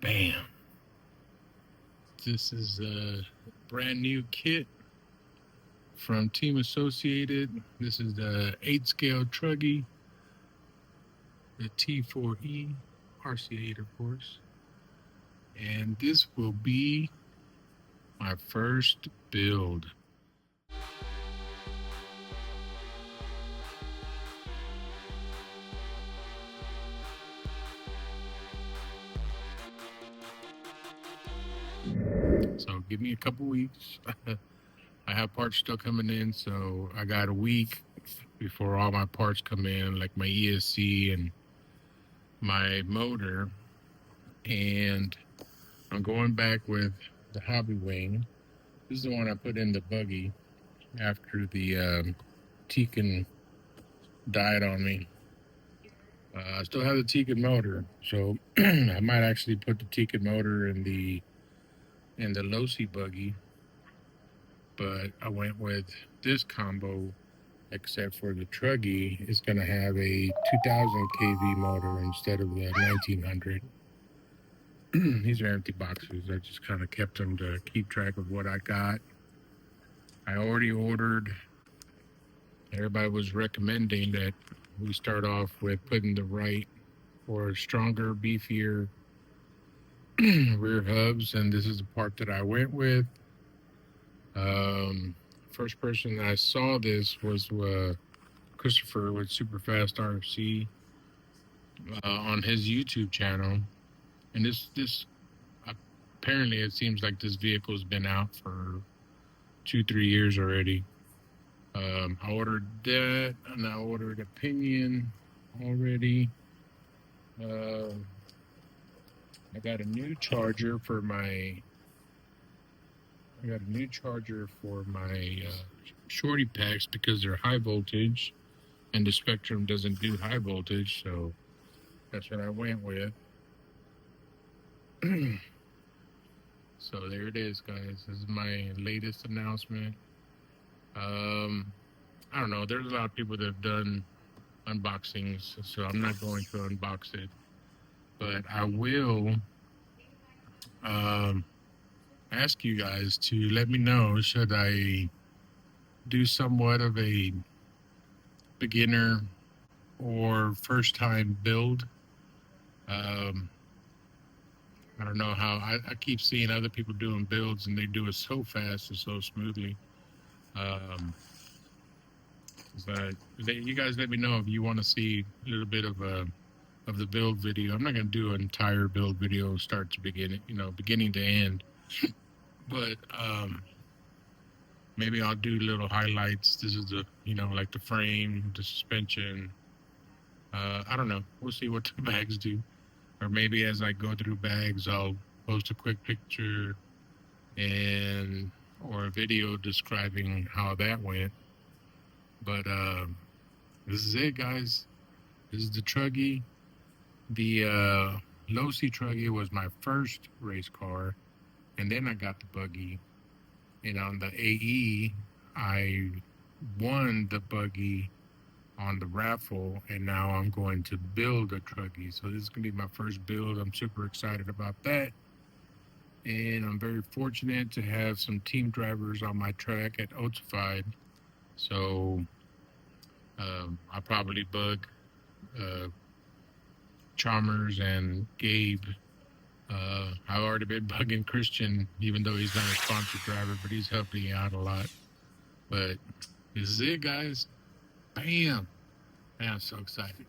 Bam. This is a brand new kit from Team Associated. This is the 8 scale Truggy, the T4E, RC8 of course. And this will be my first build. So give me a couple weeks. I have parts still coming in, so I got a week before all my parts come in, like my ESC and my motor. And I'm going back with the Hobby Wing. This is the one I put in the buggy after the Tekin died on me. I still have the Tekin motor, so I might actually put the Tekin motor in the Losi buggy. But I went with this combo, except for the Truggy is going to have a 2000 kV motor instead of the 1900. These are empty boxes. I just kind of kept them to keep track of what I got. I already ordered. Everybody was recommending that we start off with putting the right or stronger, beefier rear hubs, and this is the part that I went with. First person that I saw this was Christopher with Superfast RFC on his YouTube channel, and this apparently it seems like this vehicle's been out for 2-3 years already. I ordered that, and I ordered a pinion already. I got a new charger for my shorty packs because they're high voltage, and the Spectrum doesn't do high voltage, so that's what I went with. So there it is, guys. This is my latest announcement. I don't know. There's a lot of people that have done unboxings, so I'm not going to unbox it. But I will ask you guys to let me know, should I do somewhat of a beginner or first time build? I don't know how I keep seeing other people doing builds and they do it so fast and so smoothly. But you guys let me know if you want to see a little bit of the build video. I'm not going to do an entire build video start to beginning, beginning to end. But maybe I'll do little highlights. This is the, like the frame, the suspension. I don't know. We'll see what the bags do. Or maybe as I go through bags, I'll post a quick picture or a video describing how that went. But this is it, guys. This is the Truggy. The Losi Truggy was my first race car, and then I got the buggy. And on the AE, I won the buggy on the raffle, and now I'm going to build a Truggy. So this is going to be my first build. I'm super excited about that. And I'm very fortunate to have some team drivers on my track at Oatified. So I'll probably bug Chalmers and Gabe. I've already been bugging Christian, even though he's not a sponsored driver, but he's helping me out a lot. But this is it, guys. Bam! Man, I'm so excited.